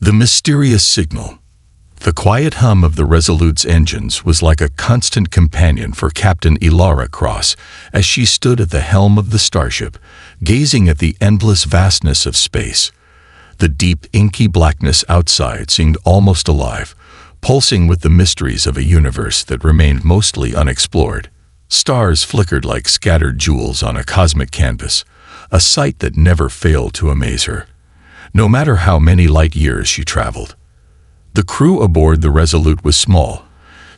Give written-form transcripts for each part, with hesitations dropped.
The mysterious signal. The quiet hum of the Resolute's engines was like a constant companion for Captain Elara Cross as she stood at the helm of the starship, gazing at the endless vastness of space. The deep, inky blackness outside seemed almost alive, pulsing with the mysteries of a universe that remained mostly unexplored. Stars flickered like scattered jewels on a cosmic canvas, a sight that never failed to amaze her, no matter how many light years she traveled. The crew aboard the Resolute was small,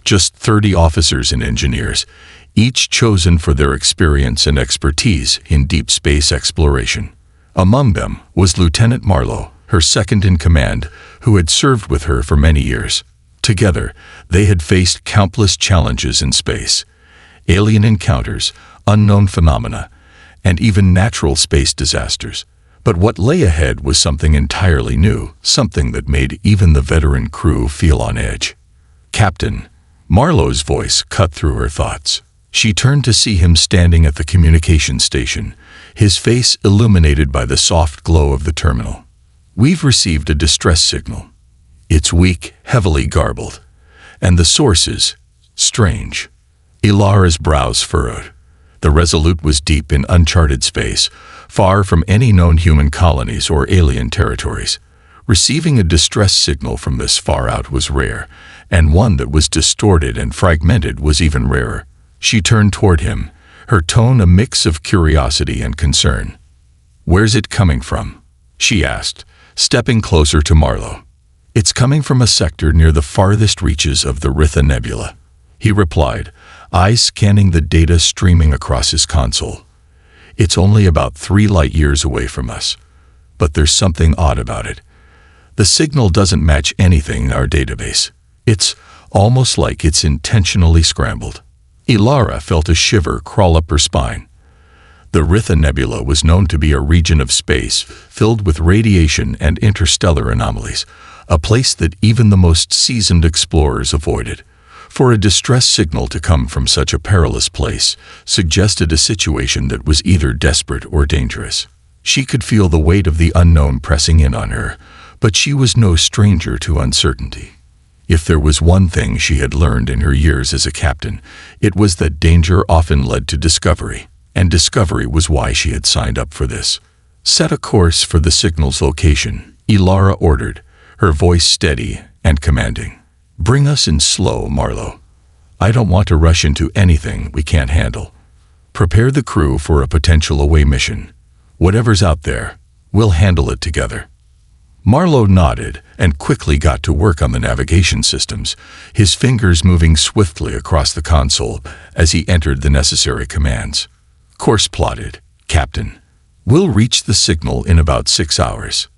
just 30 officers and engineers, each chosen for their experience and expertise in deep space exploration. Among them was Lieutenant Marlowe, her second-in-command, who had served with her for many years. Together, they had faced countless challenges in space: alien encounters, unknown phenomena, and even natural space disasters. But what lay ahead was something entirely new, something that made even the veteran crew feel on edge. "Captain," Marlowe's voice cut through her thoughts. She turned to see him standing at the communication station, his face illuminated by the soft glow of the terminal. "We've received a distress signal. It's weak, heavily garbled, and the source is strange." Elara's brows furrowed. The Resolute was deep in uncharted space, far from any known human colonies or alien territories. Receiving a distress signal from this far out was rare, and one that was distorted and fragmented was even rarer. She turned toward him, her tone a mix of curiosity and concern. "Where's it coming from?" she asked, stepping closer to Marlowe. "It's coming from a sector near the farthest reaches of the Ritha Nebula," he replied, eyes scanning the data streaming across his console. "It's only about 3 light years away from us, but there's something odd about it. The signal doesn't match anything in our database. It's almost like it's intentionally scrambled." Elara felt a shiver crawl up her spine. The Ritha Nebula was known to be a region of space filled with radiation and interstellar anomalies, a place that even the most seasoned explorers avoided. For a distress signal to come from such a perilous place suggested a situation that was either desperate or dangerous. She could feel the weight of the unknown pressing in on her, but she was no stranger to uncertainty. If there was one thing she had learned in her years as a captain, it was that danger often led to discovery, and discovery was why she had signed up for this. "Set a course for the signal's location," Elara ordered, her voice steady and commanding. "Bring us in slow, Marlowe. I don't want to rush into anything we can't handle. Prepare the crew for a potential away mission. Whatever's out there, we'll handle it together." Marlowe nodded and quickly got to work on the navigation systems, his fingers moving swiftly across the console as he entered the necessary commands. "Course plotted, Captain. We'll reach the signal in about 6 hours.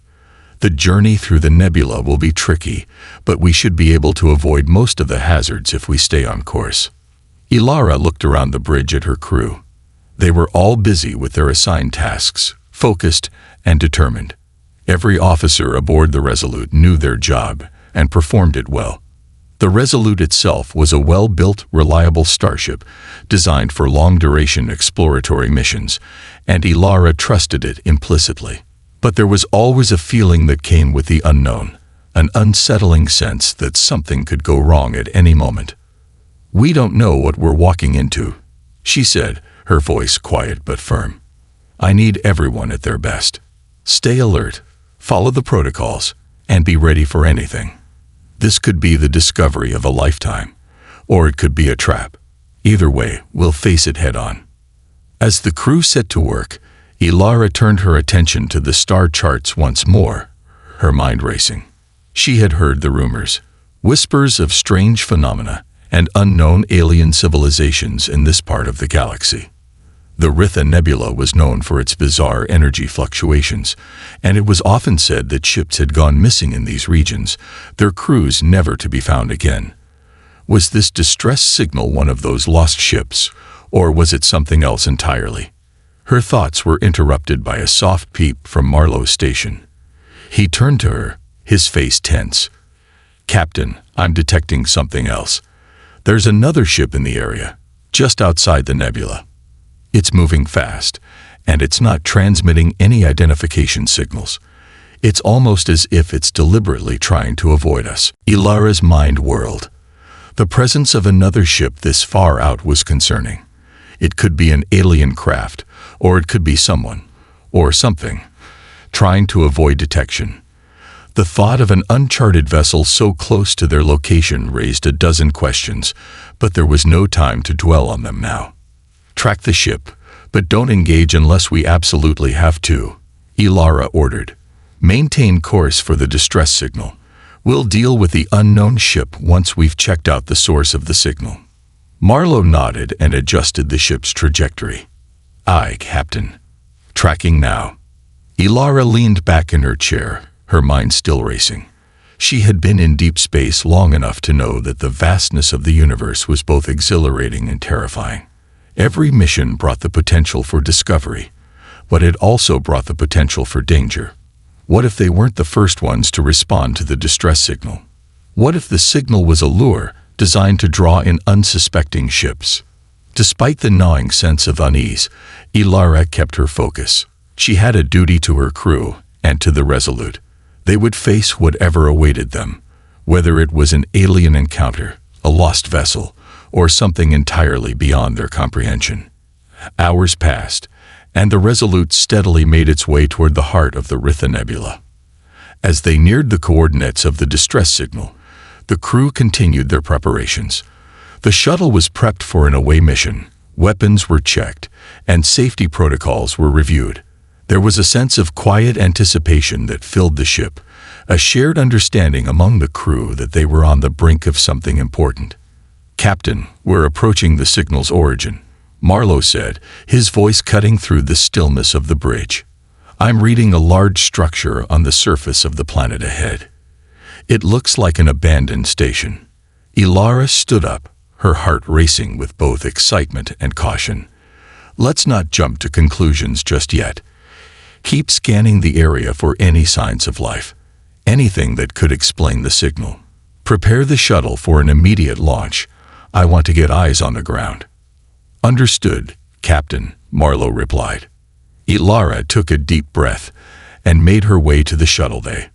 The journey through the nebula will be tricky, but we should be able to avoid most of the hazards if we stay on course." Elara looked around the bridge at her crew. They were all busy with their assigned tasks, focused and determined. Every officer aboard the Resolute knew their job and performed it well. The Resolute itself was a well-built, reliable starship designed for long-duration exploratory missions, and Elara trusted it implicitly. But there was always a feeling that came with the unknown, an unsettling sense that something could go wrong at any moment. "We don't know what we're walking into," she said, her voice quiet but firm. "I need everyone at their best. Stay alert, follow the protocols, and be ready for anything. This could be the discovery of a lifetime, or it could be a trap. Either way, we'll face it head-on." As the crew set to work, Elara turned her attention to the star charts once more, her mind racing. She had heard the rumors, whispers of strange phenomena and unknown alien civilizations in this part of the galaxy. The Ritha Nebula was known for its bizarre energy fluctuations, and it was often said that ships had gone missing in these regions, their crews never to be found again. Was this distress signal one of those lost ships, or was it something else entirely? Her thoughts were interrupted by a soft peep from Marlowe's station. He turned to her, his face tense. "Captain, I'm detecting something else. There's another ship in the area, just outside the nebula. It's moving fast, and it's not transmitting any identification signals. It's almost as if it's deliberately trying to avoid us. Elara's mind whirled. The presence of another ship this far out was concerning. It could be an alien craft, or it could be someone, or something, trying to avoid detection. The thought of an uncharted vessel so close to their location raised a dozen questions, but there was no time to dwell on them now. Track the ship, but don't engage unless we absolutely have to, Elara ordered. Maintain course for the distress signal. We'll deal with the unknown ship once we've checked out the source of the signal. Marlowe nodded and adjusted the ship's trajectory. Aye, Captain. Tracking now. Elara leaned back in her chair, her mind still racing. She had been in deep space long enough to know that the vastness of the universe was both exhilarating and terrifying. Every mission brought the potential for discovery, but it also brought the potential for danger. What if they weren't the first ones to respond to the distress signal? What if the signal was a lure designed to draw in unsuspecting ships? Despite the gnawing sense of unease, Elara kept her focus. She had a duty to her crew and to the Resolute. They would face whatever awaited them, whether it was an alien encounter, a lost vessel, or something entirely beyond their comprehension. Hours passed, and the Resolute steadily made its way toward the heart of the Ritha Nebula. As they neared the coordinates of the distress signal, the crew continued their preparations. The shuttle was prepped for an away mission, weapons were checked, and safety protocols were reviewed. There was a sense of quiet anticipation that filled the ship, a shared understanding among the crew that they were on the brink of something important. Captain, we're approaching the signal's origin, Marlowe said, his voice cutting through the stillness of the bridge. I'm reading a large structure on the surface of the planet ahead. It looks like an abandoned station. Elara stood up, her heart racing with both excitement and caution. Let's not jump to conclusions just yet. Keep scanning the area for any signs of life, anything that could explain the signal. Prepare the shuttle for an immediate launch. I want to get eyes on the ground. Understood, Captain, Marlowe replied. Elara took a deep breath and made her way to the shuttle bay.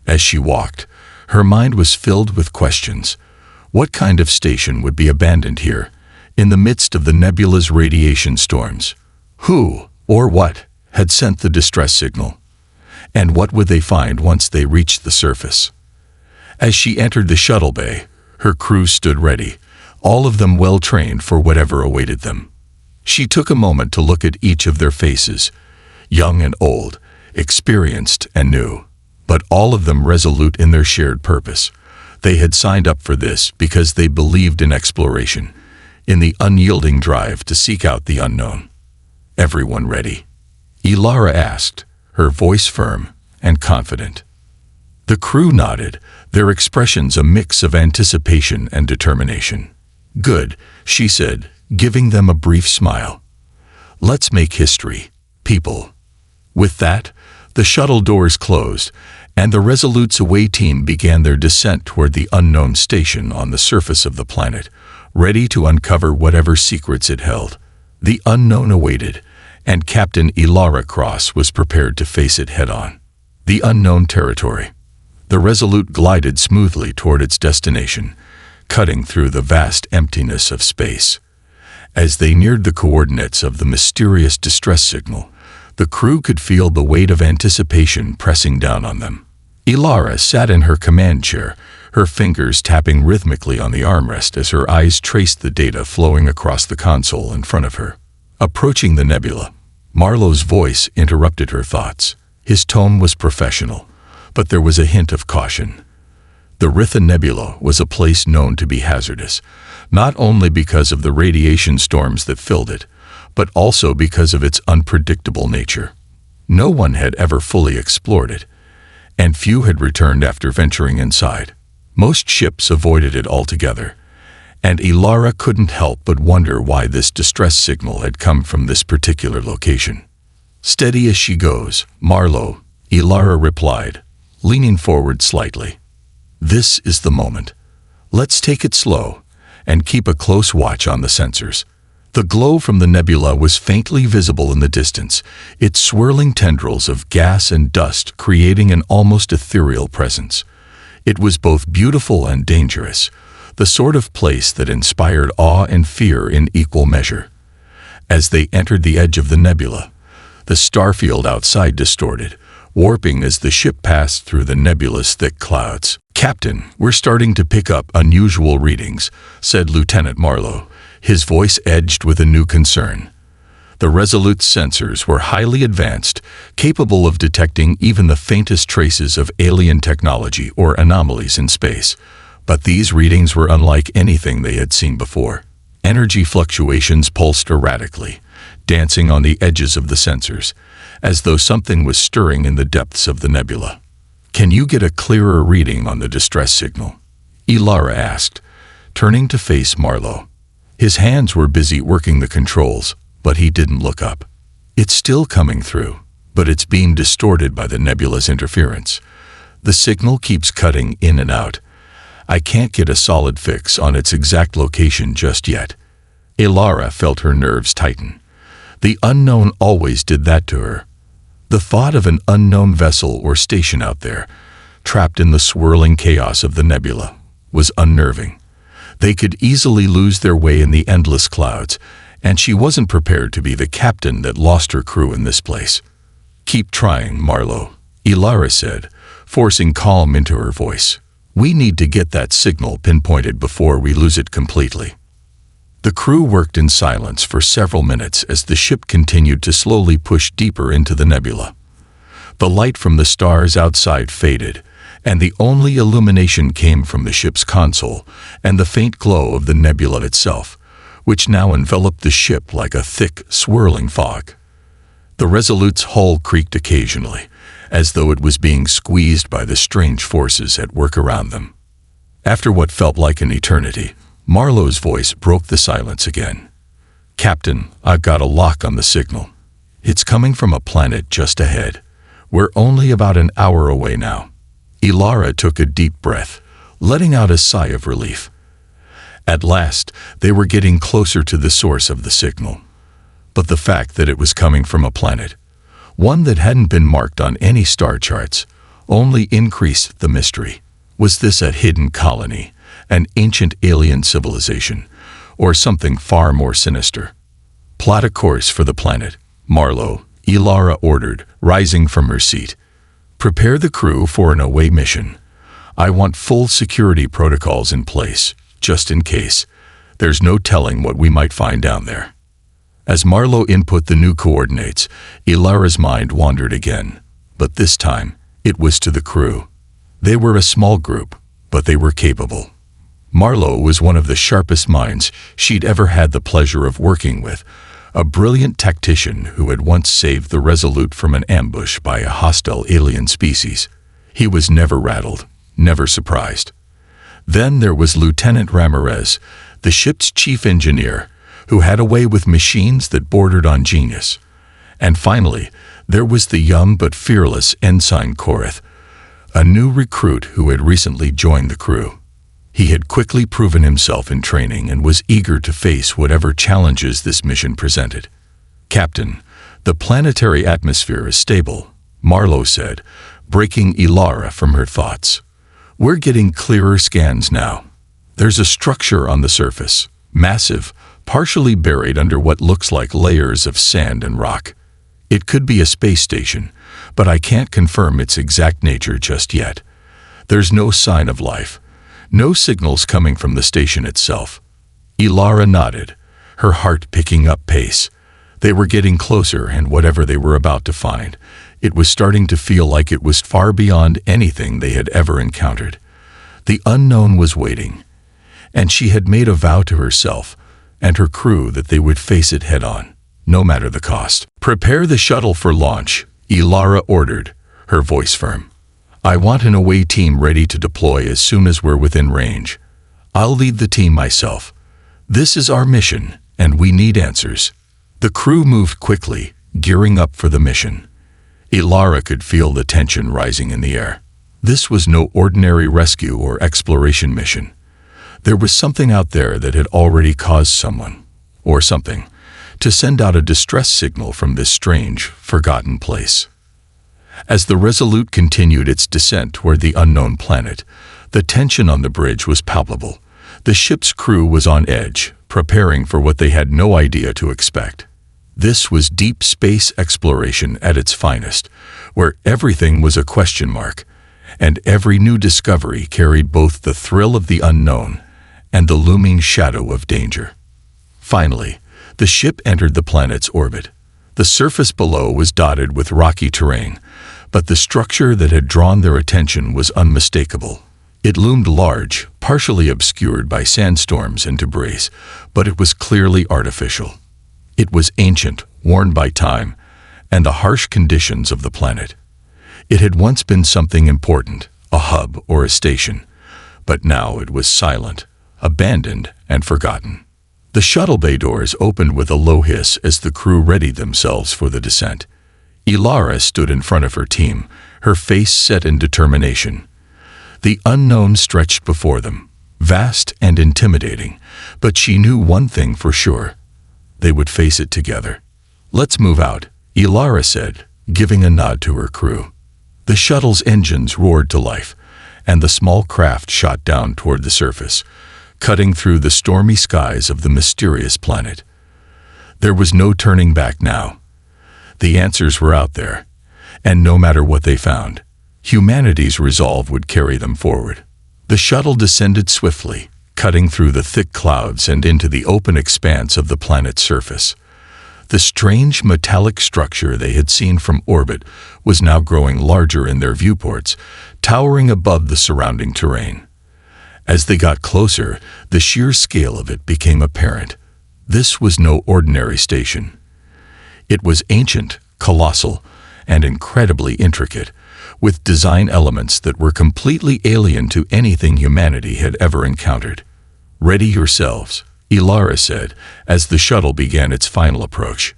As she walked, her mind was filled with questions. What kind of station would be abandoned here, in the midst of the nebula's radiation storms? Who, or what, had sent the distress signal? And what would they find once they reached the surface? As she entered the shuttle bay, her crew stood ready, all of them well trained for whatever awaited them. She took a moment to look at each of their faces, young and old, experienced and new, but all of them resolute in their shared purpose. They had signed up for this because they believed in exploration, in the unyielding drive to seek out the unknown. Everyone ready? Elara asked, her voice firm and confident. The crew nodded, their expressions a mix of anticipation and determination. Good, she said, giving them a brief smile. Let's make history, people. With that, the shuttle doors closed, and the Resolute's away team began their descent toward the unknown station on the surface of the planet, ready to uncover whatever secrets it held. The unknown awaited, and Captain Elara Cross was prepared to face it head-on. The unknown territory. The Resolute glided smoothly toward its destination, cutting through the vast emptiness of space. As they neared the coordinates of the mysterious distress signal, the crew could feel the weight of anticipation pressing down on them. Elara sat in her command chair, her fingers tapping rhythmically on the armrest as her eyes traced the data flowing across the console in front of her. Approaching the nebula, Marlowe's voice interrupted her thoughts. His tone was professional, but there was a hint of caution. The Ritha Nebula was a place known to be hazardous, not only because of the radiation storms that filled it, but also because of its unpredictable nature. No one had ever fully explored it, and few had returned after venturing inside. Most ships avoided it altogether, and Elara couldn't help but wonder why this distress signal had come from this particular location. Steady as she goes, Marlowe, Elara replied, leaning forward slightly. This is the moment. Let's take it slow, and keep a close watch on the sensors. The glow from the nebula was faintly visible in the distance, its swirling tendrils of gas and dust creating an almost ethereal presence. It was both beautiful and dangerous, the sort of place that inspired awe and fear in equal measure. As they entered the edge of the nebula, the starfield outside distorted, warping as the ship passed through the nebula's thick clouds. "Captain, we're starting to pick up unusual readings," said Lieutenant Marlowe, his voice edged with a new concern. The Resolute's sensors were highly advanced, capable of detecting even the faintest traces of alien technology or anomalies in space. But these readings were unlike anything they had seen before. Energy fluctuations pulsed erratically, dancing on the edges of the sensors, as though something was stirring in the depths of the nebula. "Can you get a clearer reading on the distress signal?" Elara asked, turning to face Marlowe. His hands were busy working the controls, but he didn't look up. "It's still coming through, but it's being distorted by the nebula's interference. The signal keeps cutting in and out. I can't get a solid fix on its exact location just yet." Elara felt her nerves tighten. The unknown always did that to her. The thought of an unknown vessel or station out there, trapped in the swirling chaos of the nebula, was unnerving. They could easily lose their way in the endless clouds, and she wasn't prepared to be the captain that lost her crew in this place. "Keep trying, Marlowe," Elara said, forcing calm into her voice. "We need to get that signal pinpointed before we lose it completely." The crew worked in silence for several minutes as the ship continued to slowly push deeper into the nebula. The light from the stars outside faded, and the only illumination came from the ship's console and the faint glow of the nebula itself, which now enveloped the ship like a thick, swirling fog. The Resolute's hull creaked occasionally, as though it was being squeezed by the strange forces at work around them. After what felt like an eternity, Marlowe's voice broke the silence again. "Captain, I've got a lock on the signal. It's coming from a planet just ahead. We're only about an hour away now." Elara took a deep breath, letting out a sigh of relief. At last, they were getting closer to the source of the signal. But the fact that it was coming from a planet, one that hadn't been marked on any star charts, only increased the mystery. Was this a hidden colony, an ancient alien civilization, or something far more sinister? "Plot a course for the planet, Marlowe," Elara ordered, rising from her seat. "Prepare the crew for an away mission. I want full security protocols in place, just in case. There's no telling what we might find down there." As Marlowe input the new coordinates, Elara's mind wandered again, but this time it was to the crew. They were a small group, but they were capable. Marlowe was one of the sharpest minds she'd ever had the pleasure of working with, a brilliant tactician who had once saved the Resolute from an ambush by a hostile alien species. He was never rattled, never surprised. Then there was Lieutenant Ramirez, the ship's chief engineer, who had a way with machines that bordered on genius. And finally, there was the young but fearless Ensign Korath, a new recruit who had recently joined the crew. He had quickly proven himself in training and was eager to face whatever challenges this mission presented. "Captain, the planetary atmosphere is stable," Marlowe said, breaking Elara from her thoughts. "We're getting clearer scans now. There's a structure on the surface, massive, partially buried under what looks like layers of sand and rock. It could be a space station, but I can't confirm its exact nature just yet. There's no sign of life, no signals coming from the station itself." Elara nodded, her heart picking up pace. They were getting closer, and whatever they were about to find, it was starting to feel like it was far beyond anything they had ever encountered. The unknown was waiting, and she had made a vow to herself and her crew that they would face it head-on, no matter the cost. "Prepare the shuttle for launch," Elara ordered, her voice firm. "I want an away team ready to deploy as soon as we're within range. I'll lead the team myself. This is our mission, and we need answers." The crew moved quickly, gearing up for the mission. Elara could feel the tension rising in the air. This was no ordinary rescue or exploration mission. There was something out there that had already caused someone, or something, to send out a distress signal from this strange, forgotten place. As the Resolute continued its descent toward the unknown planet, the tension on the bridge was palpable. The ship's crew was on edge, preparing for what they had no idea to expect. This was deep space exploration at its finest, where everything was a question mark, and every new discovery carried both the thrill of the unknown and the looming shadow of danger. Finally, the ship entered the planet's orbit. The surface below was dotted with rocky terrain, but the structure that had drawn their attention was unmistakable. It loomed large, partially obscured by sandstorms and debris, but it was clearly artificial. It was ancient, worn by time, and the harsh conditions of the planet. It had once been something important, a hub or a station, but now it was silent, abandoned, and forgotten. The shuttle bay doors opened with a low hiss as the crew readied themselves for the descent. Elara stood in front of her team, her face set in determination. The unknown stretched before them, vast and intimidating, but she knew one thing for sure. They would face it together. "Let's move out," Elara said, giving a nod to her crew. The shuttle's engines roared to life, and the small craft shot down toward the surface, cutting through the stormy skies of the mysterious planet. There was no turning back now. The answers were out there, and no matter what they found, humanity's resolve would carry them forward. The shuttle descended swiftly, cutting through the thick clouds and into the open expanse of the planet's surface. The strange metallic structure they had seen from orbit was now growing larger in their viewports, towering above the surrounding terrain. As they got closer, the sheer scale of it became apparent. This was no ordinary station. It was ancient, colossal, and incredibly intricate, with design elements that were completely alien to anything humanity had ever encountered. "Ready yourselves," Elara said, as the shuttle began its final approach.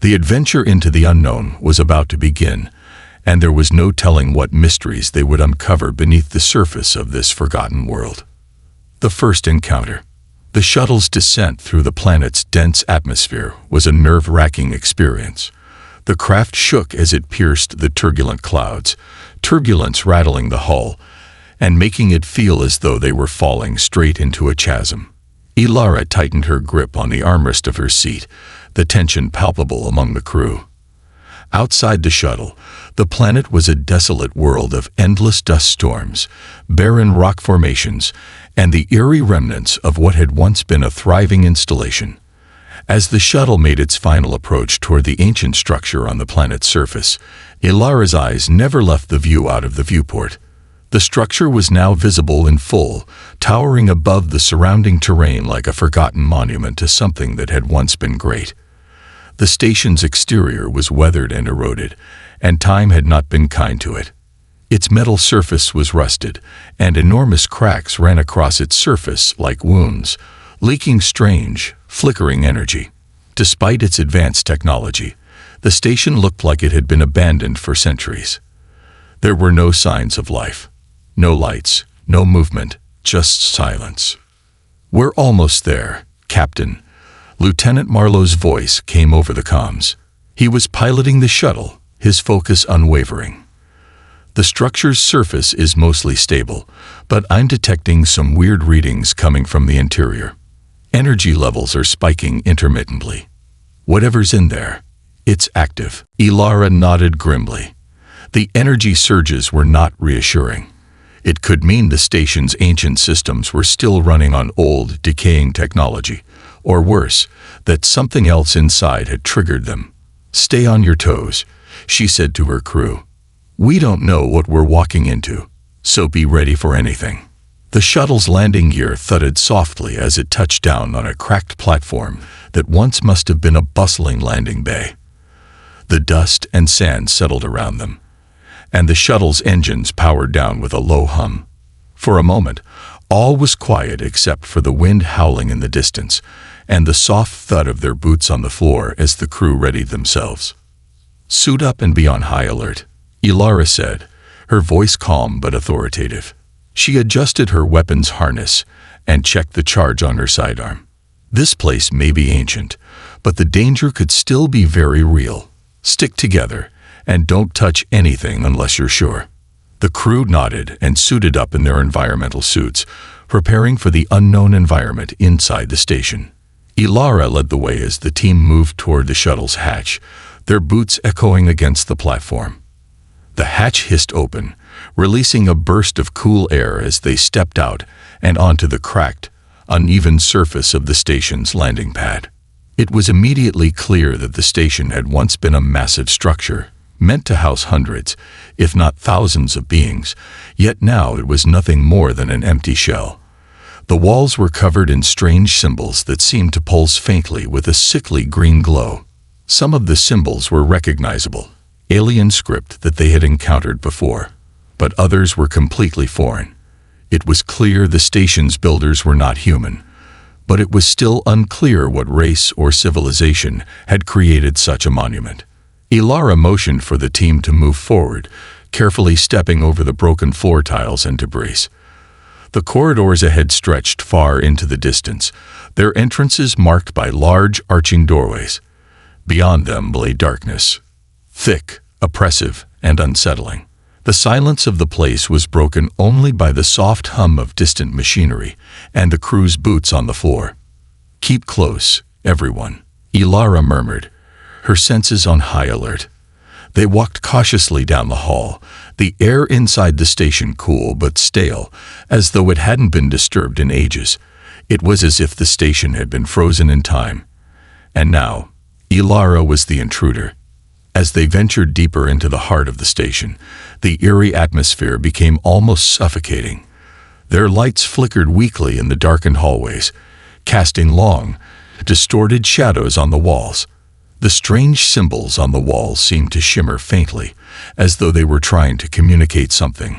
The adventure into the unknown was about to begin, and there was no telling what mysteries they would uncover beneath the surface of this forgotten world. The first encounter. The shuttle's descent through the planet's dense atmosphere was a nerve-wracking experience. The craft shook as it pierced the turbulent clouds, turbulence rattling the hull, and making it feel as though they were falling straight into a chasm. Elara tightened her grip on the armrest of her seat, the tension palpable among the crew. Outside the shuttle, the planet was a desolate world of endless dust storms, barren rock formations, and the eerie remnants of what had once been a thriving installation. As the shuttle made its final approach toward the ancient structure on the planet's surface, Elara's eyes never left the view out of the viewport. The structure was now visible in full, towering above the surrounding terrain like a forgotten monument to something that had once been great. The station's exterior was weathered and eroded, and time had not been kind to it. Its metal surface was rusted, and enormous cracks ran across its surface like wounds, leaking strange, flickering energy. Despite its advanced technology, the station looked like it had been abandoned for centuries. There were no signs of life. No lights, no movement, just silence. "We're almost there, Captain." Lieutenant Marlowe's voice came over the comms. He was piloting the shuttle, his focus unwavering. "The structure's surface is mostly stable, but I'm detecting some weird readings coming from the interior. Energy levels are spiking intermittently. Whatever's in there, it's active." Elara nodded grimly. The energy surges were not reassuring. It could mean the station's ancient systems were still running on old, decaying technology, or worse, that something else inside had triggered them. "Stay on your toes," she said to her crew. "We don't know what we're walking into, so be ready for anything." The shuttle's landing gear thudded softly as it touched down on a cracked platform that once must have been a bustling landing bay. The dust and sand settled around them, and the shuttle's engines powered down with a low hum. For a moment, all was quiet except for the wind howling in the distance and the soft thud of their boots on the floor as the crew readied themselves. "Suit up and be on high alert," Elara said, her voice calm but authoritative. She adjusted her weapon's harness and checked the charge on her sidearm. This place may be ancient, but the danger could still be very real. Stick together, and don't touch anything unless you're sure." The crew nodded and suited up in their environmental suits, preparing for the unknown environment inside the station. Elara led the way as the team moved toward the shuttle's hatch, their boots echoing against the platform. The hatch hissed open, releasing a burst of cool air as they stepped out and onto the cracked, uneven surface of the station's landing pad. It was immediately clear that the station had once been a massive structure, meant to house hundreds, if not thousands of beings, yet now it was nothing more than an empty shell. The walls were covered in strange symbols that seemed to pulse faintly with a sickly green glow. Some of the symbols were recognizable, alien script that they had encountered before, but others were completely foreign. It was clear the station's builders were not human, but it was still unclear what race or civilization had created such a monument. Elara motioned for the team to move forward, carefully stepping over the broken floor tiles and debris. The corridors ahead stretched far into the distance, their entrances marked by large, arching doorways. Beyond them lay darkness, thick, oppressive, and unsettling. The silence of the place was broken only by the soft hum of distant machinery and the crew's boots on the floor. "Keep close, everyone," Elara murmured, her senses on high alert. They walked cautiously down the hall, the air inside the station cool but stale, as though it hadn't been disturbed in ages. It was as if the station had been frozen in time. And now, Elara was the intruder. As they ventured deeper into the heart of the station, the eerie atmosphere became almost suffocating. Their lights flickered weakly in the darkened hallways, casting long, distorted shadows on the walls. The strange symbols on the walls seemed to shimmer faintly, as though they were trying to communicate something,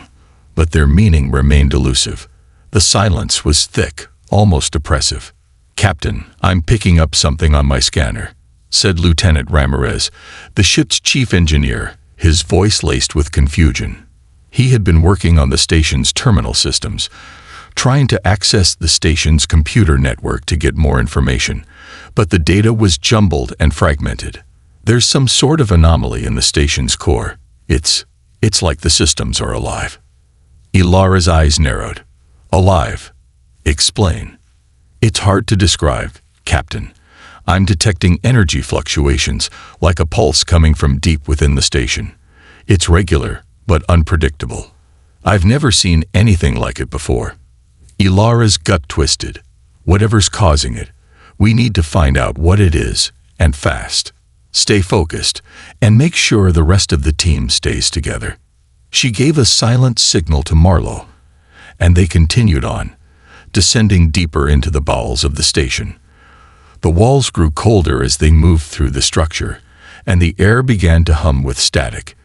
but their meaning remained elusive. The silence was thick, almost oppressive. "Captain, I'm picking up something on my scanner," said Lieutenant Ramirez, the ship's chief engineer, his voice laced with confusion. He had been working on the station's terminal systems, trying to access the station's computer network to get more information, but the data was jumbled and fragmented. "There's some sort of anomaly in the station's core. It's like the systems are alive." Elara's eyes narrowed. "Alive? Explain." "It's hard to describe, Captain. I'm detecting energy fluctuations, like a pulse coming from deep within the station. It's regular, but unpredictable. I've never seen anything like it before." Elara's gut twisted. "Whatever's causing it, we need to find out what it is, and fast. Stay focused, and make sure the rest of the team stays together." She gave a silent signal to Marlowe, and they continued on, descending deeper into the bowels of the station. The walls grew colder as they moved through the structure, and the air began to hum with static.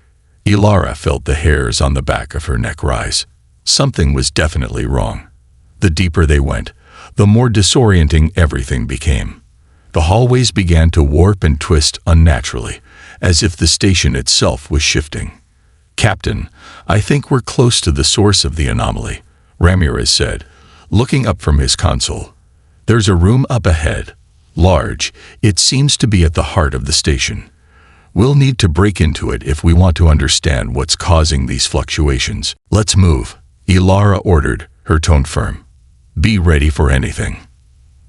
Elara felt the hairs on the back of her neck rise. Something was definitely wrong. The deeper they went, the more disorienting everything became. The hallways began to warp and twist unnaturally, as if the station itself was shifting. "Captain, I think we're close to the source of the anomaly," Ramirez said, looking up from his console. "There's a room up ahead. Large, it seems to be at the heart of the station. We'll need to break into it if we want to understand what's causing these fluctuations." "Let's move," Elara ordered, her tone firm. "Be ready for anything."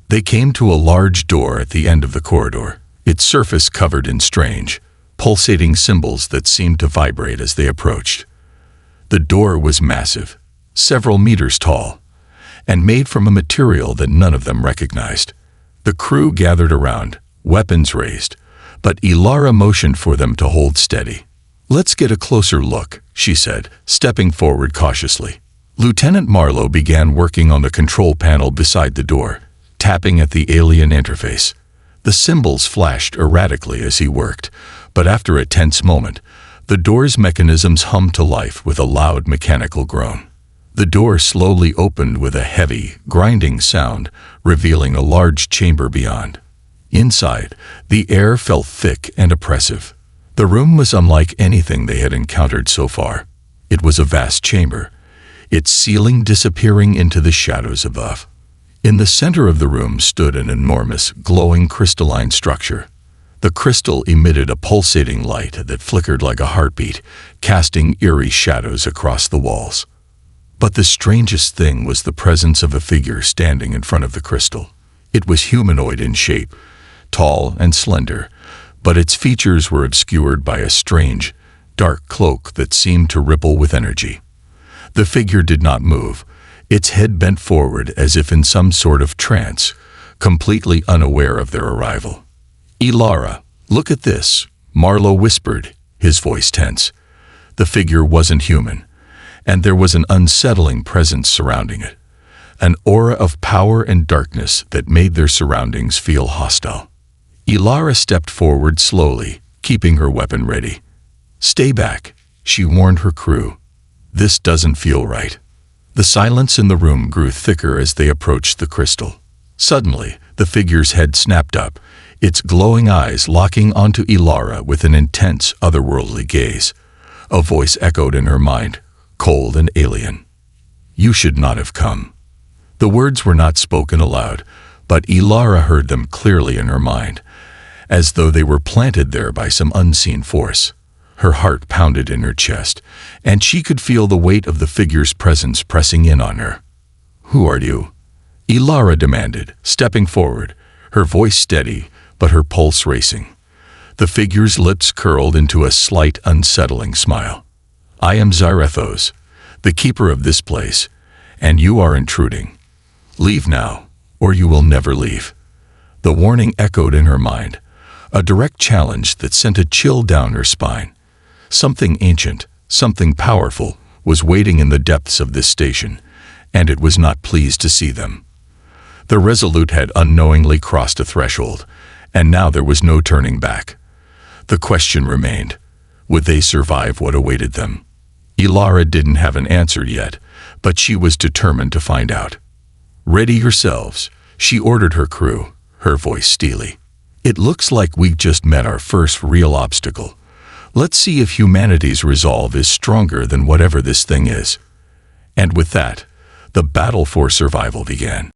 They came to a large door at the end of the corridor, its surface covered in strange, pulsating symbols that seemed to vibrate as they approached. The door was massive, several meters tall, and made from a material that none of them recognized. The crew gathered around, weapons raised, but Elara motioned for them to hold steady. "Let's get a closer look," she said, stepping forward cautiously. Lieutenant Marlowe began working on the control panel beside the door, tapping at the alien interface. The symbols flashed erratically as he worked, but after a tense moment, the door's mechanisms hummed to life with a loud mechanical groan. The door slowly opened with a heavy, grinding sound, revealing a large chamber beyond. Inside, the air felt thick and oppressive. The room was unlike anything they had encountered so far. It was a vast chamber, its ceiling disappearing into the shadows above. In the center of the room stood an enormous, glowing crystalline structure. The crystal emitted a pulsating light that flickered like a heartbeat, casting eerie shadows across the walls. But the strangest thing was the presence of a figure standing in front of the crystal. It was humanoid in shape, tall and slender, but its features were obscured by a strange, dark cloak that seemed to ripple with energy. The figure did not move, its head bent forward as if in some sort of trance, completely unaware of their arrival. "Elara, look at this," Marlowe whispered, his voice tense. The figure wasn't human, and there was an unsettling presence surrounding it, an aura of power and darkness that made their surroundings feel hostile. Elara stepped forward slowly, keeping her weapon ready. "Stay back," she warned her crew. "This doesn't feel right." The silence in the room grew thicker as they approached the crystal. Suddenly, the figure's head snapped up, its glowing eyes locking onto Elara with an intense, otherworldly gaze. A voice echoed in her mind, cold and alien. "You should not have come." The words were not spoken aloud, but Elara heard them clearly in her mind, as though they were planted there by some unseen force. Her heart pounded in her chest, and she could feel the weight of the figure's presence pressing in on her. "Who are you?" Elara demanded, stepping forward, her voice steady, but her pulse racing. The figure's lips curled into a slight, unsettling smile. "I am Zeforo, the keeper of this place, and you are intruding. Leave now, or you will never leave." The warning echoed in her mind, a direct challenge that sent a chill down her spine. Something ancient, something powerful, was waiting in the depths of this station, and it was not pleased to see them. The Resolute had unknowingly crossed a threshold, and now there was no turning back. The question remained, would they survive what awaited them? Elara didn't have an answer yet, but she was determined to find out. "Ready yourselves," she ordered her crew, her voice steely. "It looks like we just met our first real obstacle. Let's see if humanity's resolve is stronger than whatever this thing is." And with that, the battle for survival began.